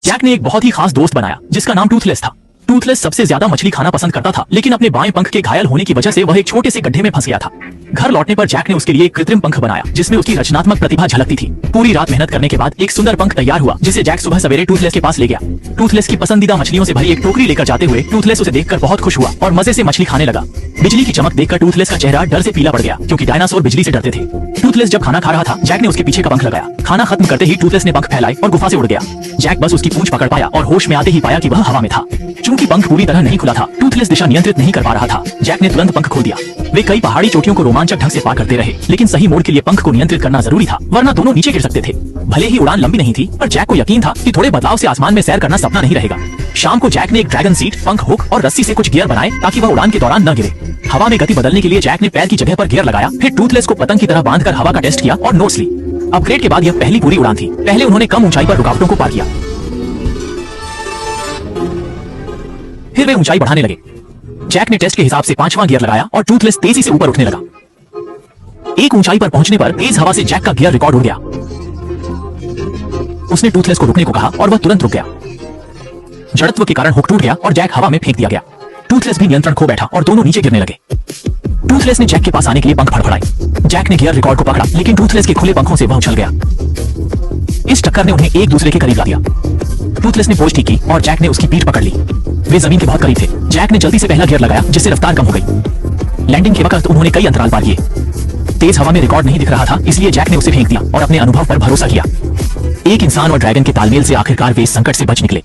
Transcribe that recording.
Jack ने एक बहुत ही खास दोस्त बनाया जिसका नाम टूथलेस था। टूथलेस सबसे ज्यादा मछली खाना पसंद करता था, लेकिन अपने बाएं पंख के घायल होने की वजह से वह एक छोटे से गड्ढे में फंस गया था। घर लौटने पर जैक ने उसके लिए एक कृत्रिम पंख बनाया जिसमें उसकी रचनात्मक प्रतिभा झलकती थी। पूरी रात मेहनत करने के बाद एक सुंदर पंख तैयार हुआ जिसे जैक सुबह सवेरे टूथलेस के पास ले गया। टूथलेस की पसंदीदा मछलियों से भरी एक टोकरी लेकर जाते हुए टूथलेस उसे देखकर बहुत खुश हुआ और मजे से मछली खाने लगा। बिजली की चमक देखकर टूथलेस का चेहरा डर से पीला पड़ गया क्योंकि डायनासोर बिजली से डरते थे। टूथलेस जब खाना खा रहा था, जैक ने उसके पीछे का पंख लगाया। खाना खत्म करते ही टूथलेस ने पंख फैलाए और गुफा से उड़ गया। जैक बस उसकी पूंछ पकड़ पाया और होश में आते ही पाया कि वह हवा में था। चूंकि पंख पूरी तरह नहीं खुला था, टूथलेस दिशा नियंत्रित नहीं कर पा रहा था। जैक ने तुरंत पंख खोल दिया। वे कई पहाड़ी चोटियों को रोमांचक ढंग से पार करते रहे, लेकिन सही मोड़ के लिए पंख को नियंत्रित करना जरूरी था, वरना दोनों नीचे गिर सकते थे। भले ही उड़ान लंबी नहीं थी, पर जैक को यकीन था कि थोड़े बदलाव से आसमान में सैर करना सपना नहीं रहेगा। शाम को जैक ने एक ड्रैगन सीट, पंख, हुक और रस्सी से कुछ गियर बनाए ताकि वह उड़ान के दौरान न गिरे। हवा में गति बदलने के लिए जैक ने पैर की जगह पर गियर लगाया, फिर टूथलेस को पतंग की तरह बांधकर हवा का टेस्ट किया और नोट्स ली। अपग्रेड के बाद यह पहली पूरी उड़ान थी। पहले उन्होंने कम ऊंचाई पर रुकावटों को पार किया, फिर वे ऊंचाई बढ़ाने लगे। जैक ने टेस्ट के हिसाब से 5वां गियर लगाया और टूथलेस तेजी से ऊपर उठने लगा। एक ऊंचाई पर पहुंचने पर तेज हवा से जैक का गियर रिकॉर्ड उड़ गया। उसने टूथलेस को रुकने को कहा और वह तुरंत रुक गया। जड़त्व के कारण हुक टूट गया और जैक हवा में फेंक दिया गया। टूथलेस भी नियंत्रण खो बैठा और दोनों नीचे गिरने लगे। टूथलेस ने जैक के पास आने के लिए पंख फड़फड़ाए। जैक ने गियर रिकॉर्ड को पकड़ा, लेकिन टूथलेस के खुले पंखों से वह उछल गया। इस टक्कर ने उन्हें एक दूसरे के करीब ला दिया। टूथलेस ने पोज ठीक की और जैक ने उसकी पीठ पकड़ ली। वे जमीन के बहुत करीब थे। जैक ने जल्दी से पहला गियर लगाया जिससे रफ्तार कम हो गई। लैंडिंग के वक्त उन्होंने कई अंतराल पार किए। तेज हवा में रिकॉर्ड नहीं दिख रहा था, इसलिए जैक ने उसे फेंक दिया और अपने अनुभव पर भरोसा किया। एक इंसान और ड्रैगन के तालमेल से आखिरकार वे इस संकट से बच निकले।